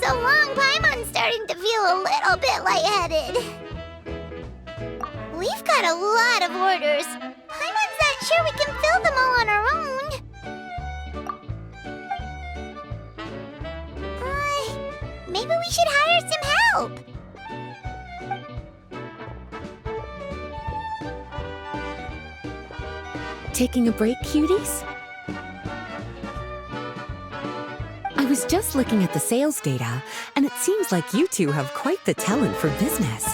so long, Paimon's starting to feel a little bit lightheaded. We've got a lot of orders. Paimon's not sure we can fill them all on our own. Maybe we should hire some help. Taking a break, cuties? I was just looking at the sales data, and it seems like you two have quite the talent for business.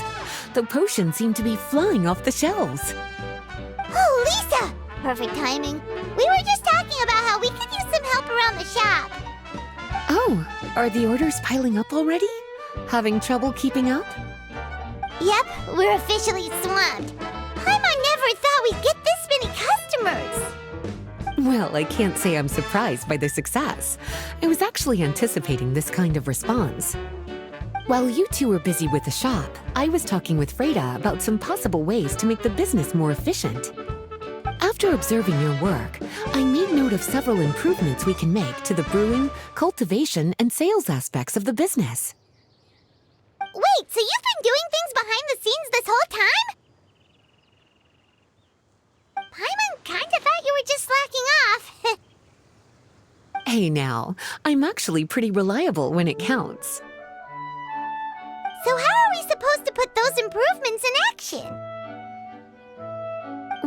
The potions seem to be flying off the shelves. Oh, Lisa! Perfect timing. We were just talking about how we could use some help around the shop. Oh, are the orders piling up already? Having trouble keeping up? Yep, we're officially swamped. Paimon never thought we'd get this many customers. Well, I can't say I'm surprised by the success. I was actually anticipating this kind of response. While you two were busy with the shop, I was talking with Freda about some possible ways to make the business more efficient. After observing your work, I made note of several improvements we can make to the brewing, cultivation, and sales aspects of the business. Wait, so you've been doing things behind the scenes this whole time? Paimon kinda thought you were just slacking off. Hey now, I'm actually pretty reliable when it counts. So how are we supposed to put those improvements in action?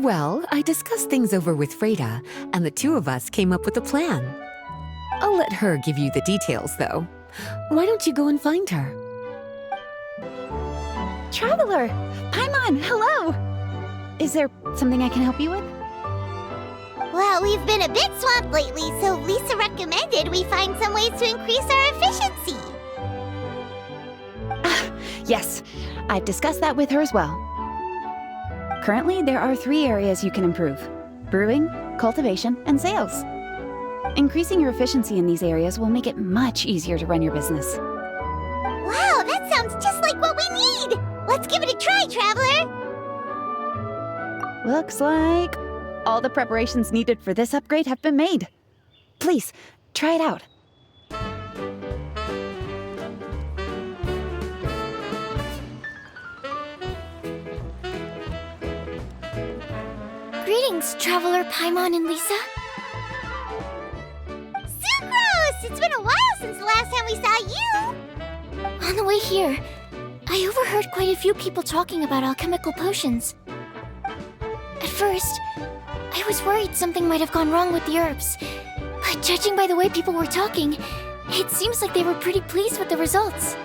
Well, I discussed things over with Freda, and the two of us came up with a plan. I'll let her give you the details, though. Why don't you go and find her? Traveler! Paimon, hello! Is there something I can help you with? Well, we've been a bit swamped lately, so Lisa recommended we find some ways to increase our efficiency. Yes, I've discussed that with her as well. Currently, there are 3 areas you can improve: brewing, cultivation, and sales. Increasing your efficiency in these areas will make it much easier to run your business. Wow, that sounds just like what we need! Let's give it a try, Traveler! Looks like all the preparations needed for this upgrade have been made. Please, try it out. Greetings, Traveler Paimon and Lisa. Sucrose! It's been a while since the last time we saw you! On the way here, I overheard quite a few people talking about alchemical potions. At first, I was worried something might have gone wrong with the herbs, but judging by the way people were talking, it seems like they were pretty pleased with the results.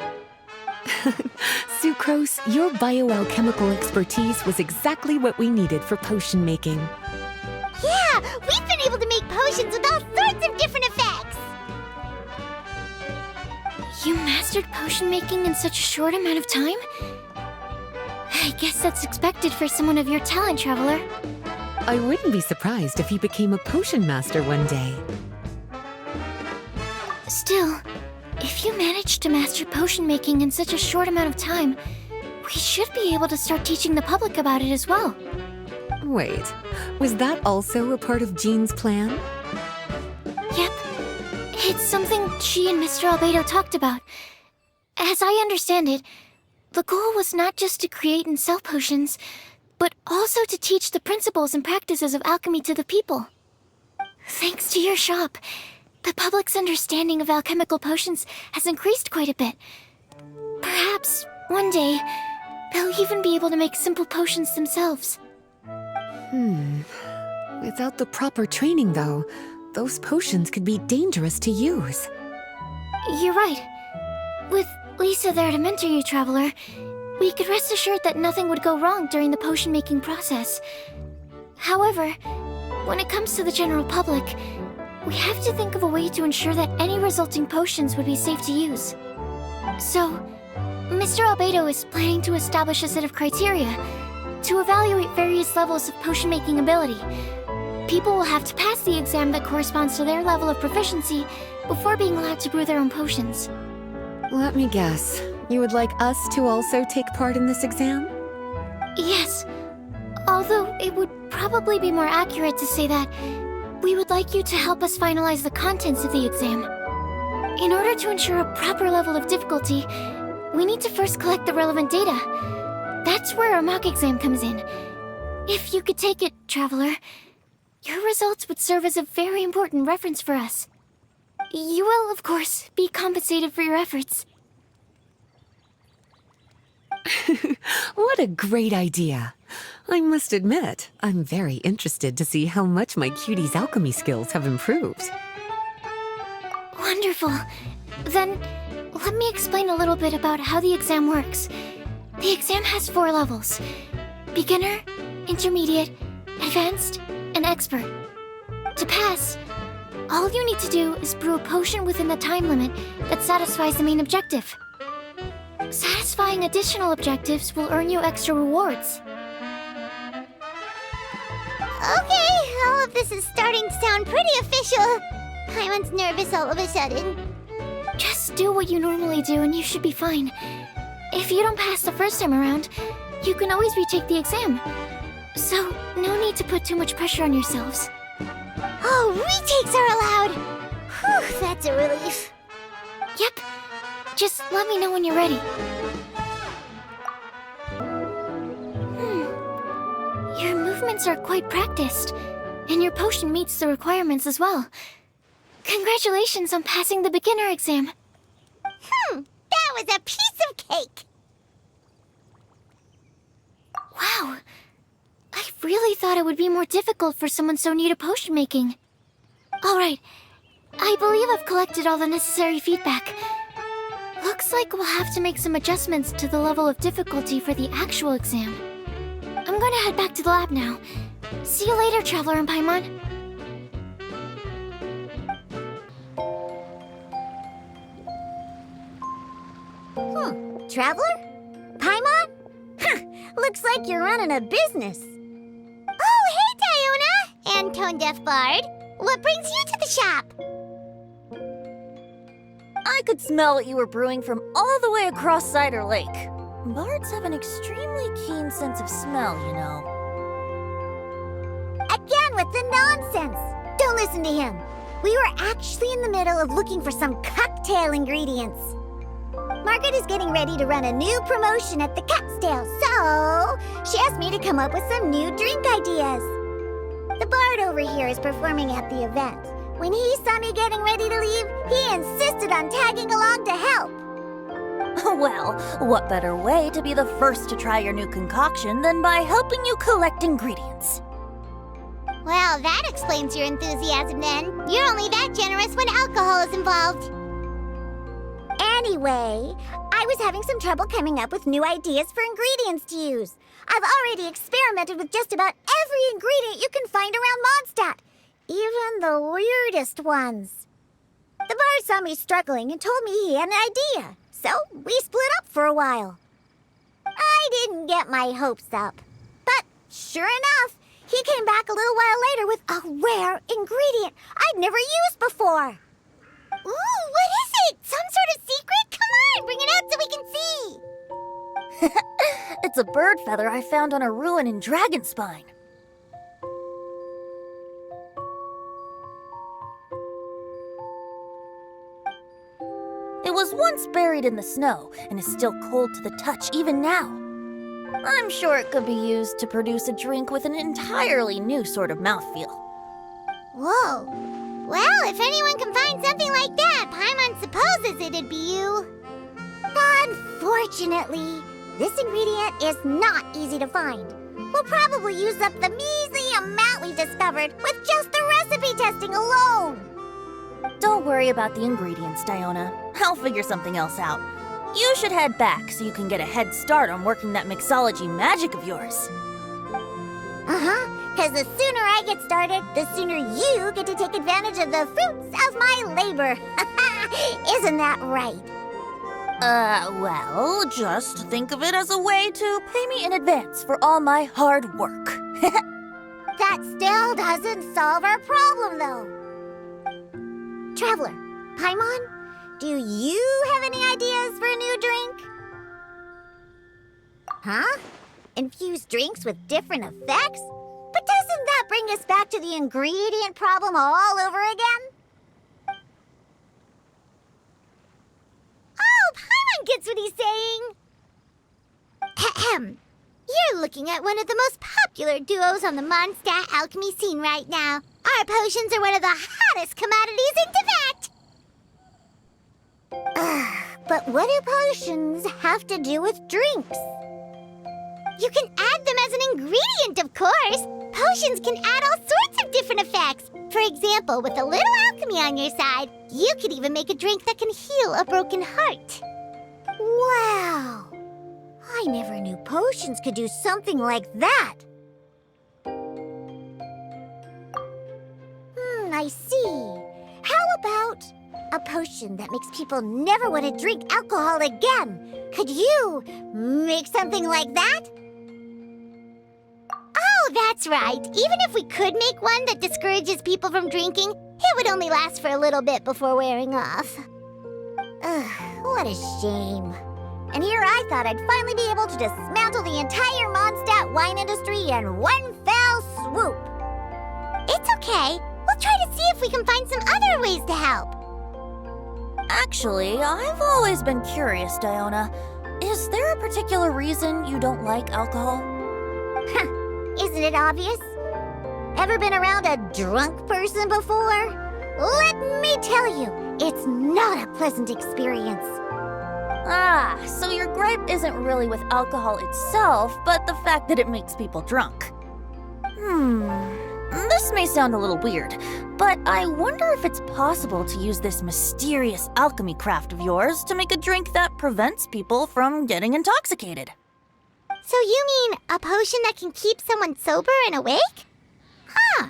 Sucrose, your bioalchemical expertise was exactly what we needed for potion making. Yeah, we've been able to make potions with all sorts of different effects! You mastered potion making in such a short amount of time? I guess that's expected for someone of your talent, Traveler. I wouldn't be surprised if he became a potion master one day. Still, if you managed to master potion making in such a short amount of time, we should be able to start teaching the public about it as well. Wait, was that also a part of Jean's plan? Yep. It's something she and Mr. Albedo talked about. As I understand it, the goal was not just to create and sell potions, but also to teach the principles and practices of alchemy to the people. Thanks to your shop, the public's understanding of alchemical potions has increased quite a bit. Perhaps, one day, they'll even be able to make simple potions themselves. Without the proper training, though, those potions could be dangerous to use. You're right. With Lisa there to mentor you, Traveler, we could rest assured that nothing would go wrong during the potion-making process. However, when it comes to the general public, we have to think of a way to ensure that any resulting potions would be safe to use. So, Mr. Albedo is planning to establish a set of criteria to evaluate various levels of potion-making ability. People will have to pass the exam that corresponds to their level of proficiency before being allowed to brew their own potions. Let me guess. You would like us to also take part in this exam? Yes. Although it would probably be more accurate to say that we would like you to help us finalize the contents of the exam. In order to ensure a proper level of difficulty, we need to first collect the relevant data. That's where our mock exam comes in. If you could take it, Traveler, your results would serve as a very important reference for us. You will, of course, be compensated for your efforts. What a great idea. I must admit, I'm very interested to see how much my cutie's alchemy skills have improved. Wonderful. Then, let me explain a little bit about how the exam works. The exam has 4 levels: beginner, intermediate, advanced, and expert. To pass, all you need to do is brew a potion within the time limit that satisfies the main objective. Satisfying additional objectives will earn you extra rewards. Okay, all of this is starting to sound pretty official. Paimon's nervous all of a sudden. Just do what you normally do and you should be fine. If you don't pass the first time around, you can always retake the exam. So, no need to put too much pressure on yourselves. Oh, retakes are allowed! Whew, that's a relief. Yep. Just let me know when you're ready. Your movements are quite practiced, and your potion meets the requirements as well. Congratulations on passing the beginner exam. That was a piece of cake! Wow. I really thought it would be more difficult for someone so new to potion making. Alright. I believe I've collected all the necessary feedback. Looks like we'll have to make some adjustments to the level of difficulty for the actual exam. I'm going to head back to the lab now. See you later, Traveler and Paimon. Traveler? Paimon? Looks like you're running a business. Oh, hey, Diona! And Tone Deaf Bard. What brings you to the shop? I could smell what you were brewing from all the way across Cider Lake. Bards have an extremely keen sense of smell, you know. Again with the nonsense! Don't listen to him. We were actually in the middle of looking for some cocktail ingredients. Margaret is getting ready to run a new promotion at the Catstail, so she asked me to come up with some new drink ideas. The bard over here is performing at the event. When he saw me getting ready to leave, he insisted on tagging along to help. Well, what better way to be the first to try your new concoction than by helping you collect ingredients? Well, that explains your enthusiasm then. You're only that generous when alcohol is involved. Anyway, I was having some trouble coming up with new ideas for ingredients to use. I've already experimented with just about every ingredient you can find around Mondstadt, even the weirdest ones. The bard saw me struggling and told me he had an idea, so we split up for a while. I didn't get my hopes up, but sure enough, he came back a little while later with a rare ingredient I'd never used before. Ooh, what is it? Some sort of secret? Come on, bring it out so we can see. It's a bird feather I found on a ruin in Dragonspine. It was once buried in the snow and is still cold to the touch even now. I'm sure it could be used to produce a drink with an entirely new sort of mouthfeel. Whoa. Well, if anyone can find something like that, Paimon supposes it'd be you. Unfortunately, this ingredient is not easy to find. We'll probably use up the measly amount we discovered with just the recipe testing alone. Don't worry about the ingredients, Diona. I'll figure something else out. You should head back so you can get a head start on working that mixology magic of yours. Because the sooner I get started, the sooner you get to take advantage of the fruits of my labor. Isn't that right? Well, just think of it as a way to pay me in advance for all my hard work. That still doesn't solve our problem, though. Traveler, Paimon, do you have any ideas for a new drink? Huh? Infuse drinks with different effects? But doesn't that bring us back to the ingredient problem all over again? gets what he's saying. Ahem. You're looking at one of the most popular duos on the Mondstadt alchemy scene right now. Our potions are one of the hottest commodities in Tibet. But what do potions have to do with drinks? You can add them as an ingredient, of course. Potions can add all sorts of different effects. For example, with a little alchemy on your side, you could even make a drink that can heal a broken heart. Wow! I never knew potions could do something like that. I see. How about a potion that makes people never want to drink alcohol again? Could you make something like that? Oh, that's right. Even if we could make one that discourages people from drinking, it would only last for a little bit before wearing off. Ugh, what a shame. And here I thought I'd finally be able to dismantle the entire Mondstadt wine industry in one fell swoop. It's okay. We'll try to see if we can find some other ways to help. Actually, I've always been curious, Diona. Is there a particular reason you don't like alcohol? Isn't it obvious? Ever been around a drunk person before? Let me tell you, it's not a pleasant experience. Ah, so your gripe isn't really with alcohol itself, but the fact that it makes people drunk. This may sound a little weird, but I wonder if it's possible to use this mysterious alchemy craft of yours to make a drink that prevents people from getting intoxicated. So you mean a potion that can keep someone sober and awake? Huh.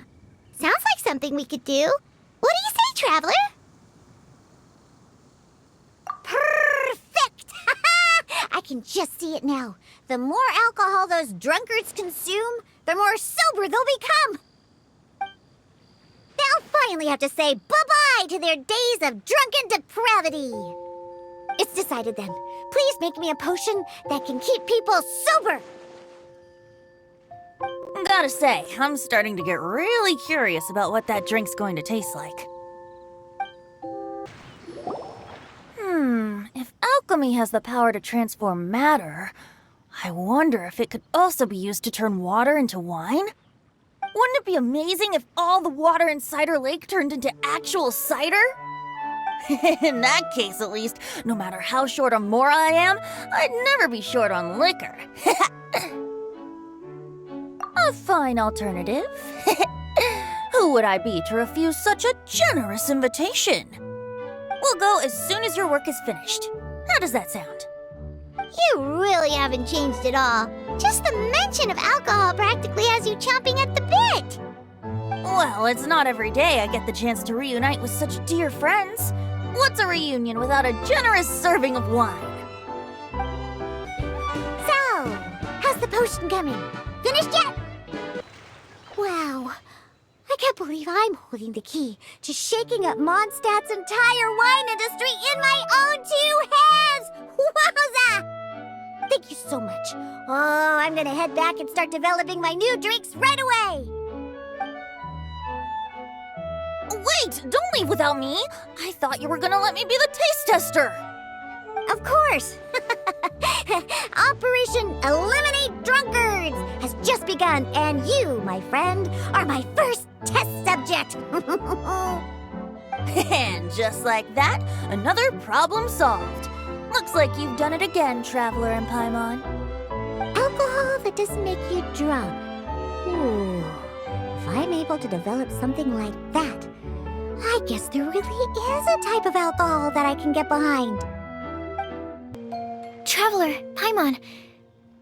Sounds like something we could do. What do you say, Traveler? Perfect! I can just see it now. The more alcohol those drunkards consume, the more sober they'll become. They'll finally have to say bye-bye to their days of drunken depravity. It's decided then. Please make me a potion that can keep people sober. Gotta say, I'm starting to get really curious about what that drink's going to taste like. If alchemy has the power to transform matter, I wonder if it could also be used to turn water into wine? Wouldn't it be amazing if all the water in Cider Lake turned into actual cider? In that case, at least, no matter how short on more I am, I'd never be short on liquor. A fine alternative. Who would I be to refuse such a generous invitation? We'll go as soon as your work is finished. How does that sound? You really haven't changed at all. Just the mention of alcohol practically has you chomping at the bit. Well, it's not every day I get the chance to reunite with such dear friends. What's a reunion without a generous serving of wine? So, how's the potion coming? Finished yet? Wow. I can't believe I'm holding the key to shaking up Mondstadt's entire wine industry in my own two hands! Wowza! Thank you so much. Oh, I'm gonna head back and start developing my new drinks right away! Wait! Don't leave without me! I thought you were gonna let me be the taste tester! Of course! Operation Eliminate Drunkards has just begun, and you, my friend, are my first test subject! And just like that, another problem solved. Looks like you've done it again, Traveler and Paimon. Alcohol that doesn't make you drunk. Ooh, if I'm able to develop something like that, I guess there really is a type of alcohol that I can get behind. Traveler, Paimon,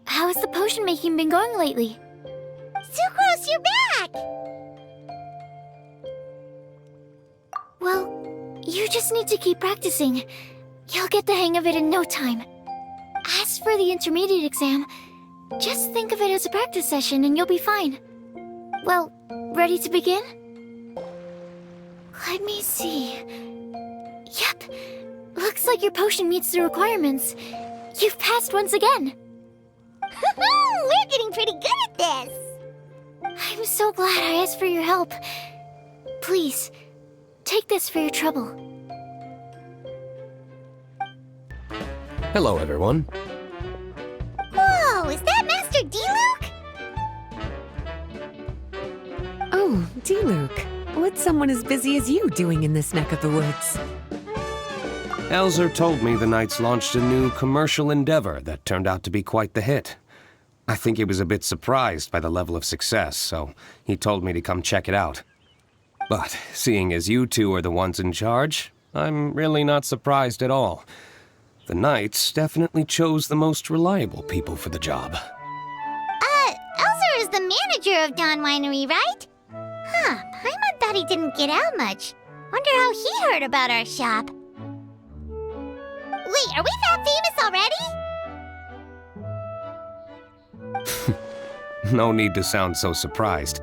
how has the potion making been going lately? Sucrose, you're back! Well, you just need to keep practicing. You'll get the hang of it in no time. As for the intermediate exam, just think of it as a practice session and you'll be fine. Well, ready to begin? Let me see. Yep, looks like your potion meets the requirements. You've passed once again. We're getting pretty good at this! I'm so glad I asked for your help. Please, take this for your trouble. Hello, everyone. Whoa, is that Master D-Luke? Oh, D-Luke. What's someone as busy as you doing in this neck of the woods? Elzer told me the Knights launched a new commercial endeavor that turned out to be quite the hit. I think he was a bit surprised by the level of success, so he told me to come check it out. But seeing as you two are the ones in charge, I'm really not surprised at all. The Knights definitely chose the most reliable people for the job. Elzer is the manager of Dawn Winery, right? Huh, Paimon thought he didn't get out much. Wonder how he heard about our shop. Wait, are we that famous already? No need to sound so surprised.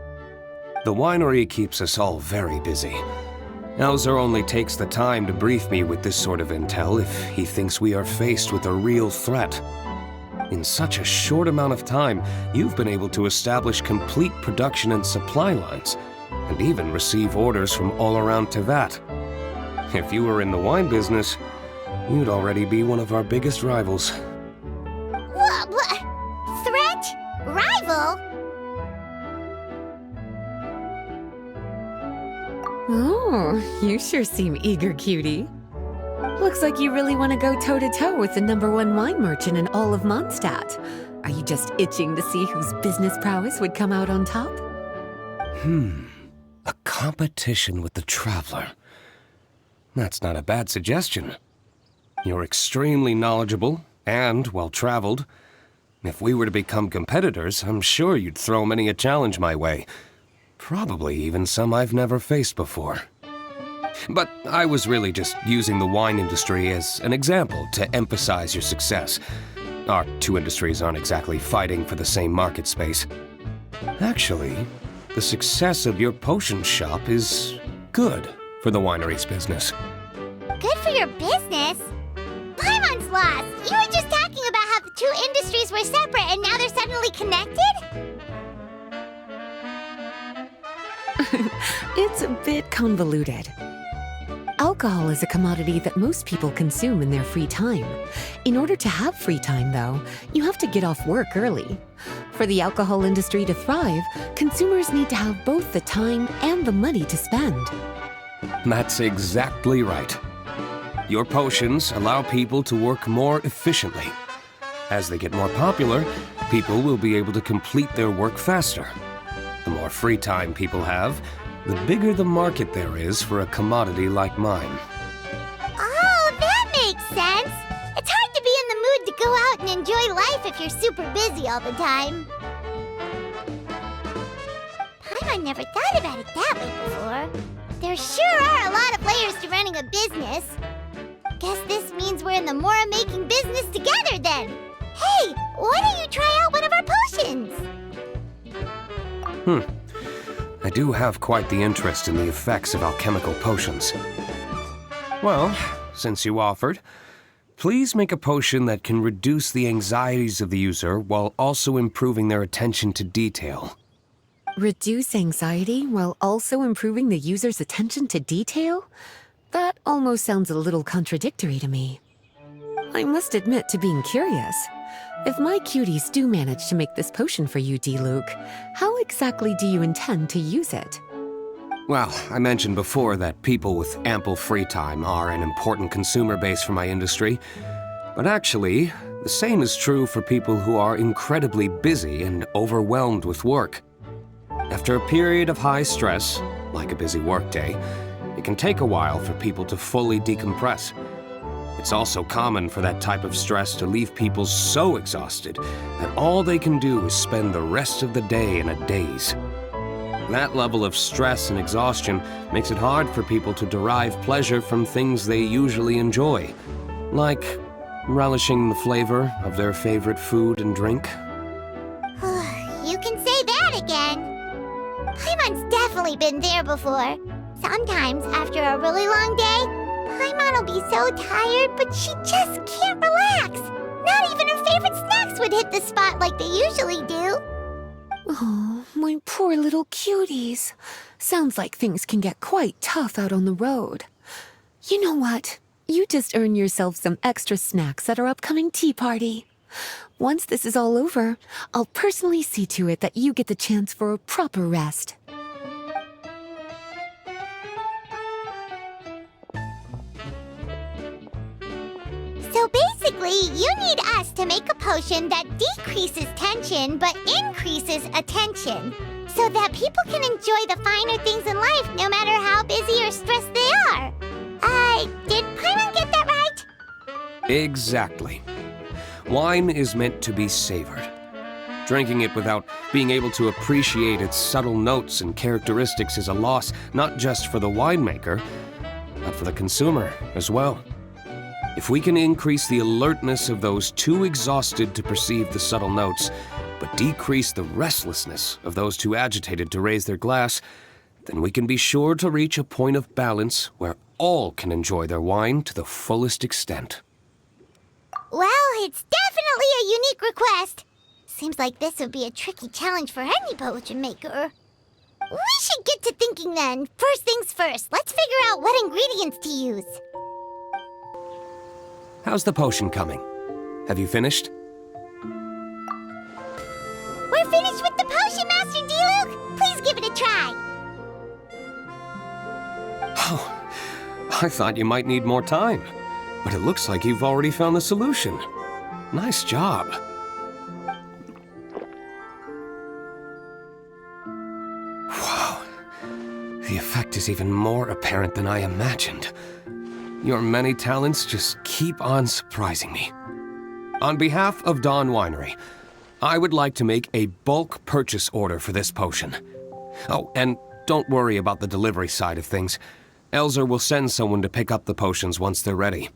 The winery keeps us all very busy. Elzer only takes the time to brief me with this sort of intel if he thinks we are faced with a real threat. In such a short amount of time, you've been able to establish complete production and supply lines, and even receive orders from all around Tevat. If you were in the wine business, you'd already be one of our biggest rivals. What? Threat? Rival? Oh, you sure seem eager, cutie. Looks like you really want to go toe-to-toe with the #1 wine merchant in all of Mondstadt. Are you just itching to see whose business prowess would come out on top? A competition with the Traveler. That's not a bad suggestion. You're extremely knowledgeable and well-traveled. If we were to become competitors, I'm sure you'd throw many a challenge my way. Probably even some I've never faced before. But I was really just using the wine industry as an example to emphasize your success. Our two industries aren't exactly fighting for the same market space. Actually, the success of your potion shop is good for the winery's business. Good for your business? Paimon's lost! You were just talking about how the two industries were separate and now they're suddenly connected? It's a bit convoluted. Alcohol is a commodity that most people consume in their free time. In order to have free time, though, you have to get off work early. For the alcohol industry to thrive, consumers need to have both the time and the money to spend. That's exactly right. Your potions allow people to work more efficiently. As they get more popular, people will be able to complete their work faster. The more free time people have, the bigger the market there is for a commodity like mine. Oh, that makes sense! It's hard to be in the mood to go out and enjoy life if you're super busy all the time. Paimon never thought about it that way before. There sure are a lot of layers to running a business. Guess this means we're in the Mora-making business together then. Hey, why don't you try out one of our potions? I do have quite the interest in the effects of alchemical potions. Well, since you offered, please make a potion that can reduce the anxieties of the user while also improving their attention to detail. Reduce anxiety while also improving the user's attention to detail? That almost sounds a little contradictory to me. I must admit to being curious. If my cuties do manage to make this potion for you, D-Luke, how exactly do you intend to use it? Well, I mentioned before that people with ample free time are an important consumer base for my industry. But actually, the same is true for people who are incredibly busy and overwhelmed with work. After a period of high stress, like a busy workday, it can take a while for people to fully decompress. It's also common for that type of stress to leave people so exhausted that all they can do is spend the rest of the day in a daze. That level of stress and exhaustion makes it hard for people to derive pleasure from things they usually enjoy, like relishing the flavor of their favorite food and drink. You can say that again. Paimon's definitely been there before. Sometimes, after a really long day, Paimon will be so tired, but she just can't relax. Not even her favorite snacks would hit the spot like they usually do. Oh, my poor little cuties. Sounds like things can get quite tough out on the road. You know what? You just earn yourself some extra snacks at our upcoming tea party. Once this is all over, I'll personally see to it that you get the chance for a proper rest. So basically, you need us to make a potion that decreases tension but increases attention, so that people can enjoy the finer things in life no matter how busy or stressed they are. Did Paimon get that right? Exactly. Wine is meant to be savored. Drinking it without being able to appreciate its subtle notes and characteristics is a loss not just for the winemaker, but for the consumer as well. If we can increase the alertness of those too exhausted to perceive the subtle notes, but decrease the restlessness of those too agitated to raise their glass, then we can be sure to reach a point of balance where all can enjoy their wine to the fullest extent. Well, it's definitely a unique request. Seems like this would be a tricky challenge for any potion maker. We should get to thinking then. First things first, let's figure out what ingredients to use. How's the potion coming? Have you finished? We're finished with the potion, Master D-Luke! Please give it a try! Oh, I thought you might need more time, but it looks like you've already found the solution. Nice job. Wow, the effect is even more apparent than I imagined. Your many talents just keep on surprising me. On behalf of Dawn Winery, I would like to make a bulk purchase order for this potion. Oh, and don't worry about the delivery side of things. Elzer will send someone to pick up the potions once they're ready.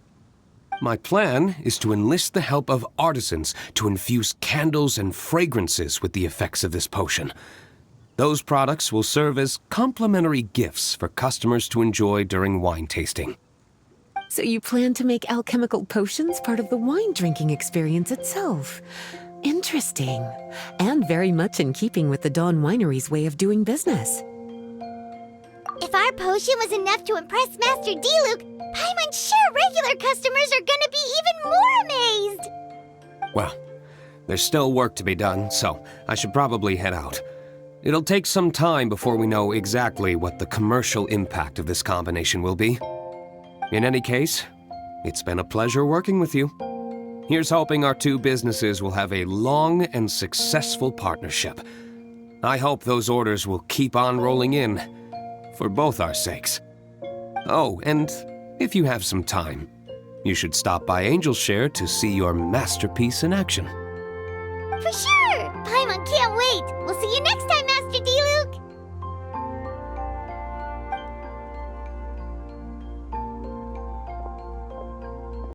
My plan is to enlist the help of artisans to infuse candles and fragrances with the effects of this potion. Those products will serve as complimentary gifts for customers to enjoy during wine tasting. So you plan to make alchemical potions part of the wine drinking experience itself. Interesting. And very much in keeping with the Dawn Winery's way of doing business. If our potion was enough to impress Master D-Luke, Paimon's sure regular customers are gonna be even more amazed! Well, there's still work to be done, so I should probably head out. It'll take some time before we know exactly what the commercial impact of this combination will be. In any case, it's been a pleasure working with you. Here's hoping our two businesses will have a long and successful partnership. I hope those orders will keep on rolling in, for both our sakes. Oh, and if you have some time, you should stop by Angel's Share to see your masterpiece in action. For sure! Paimon can't wait! We'll see you next time,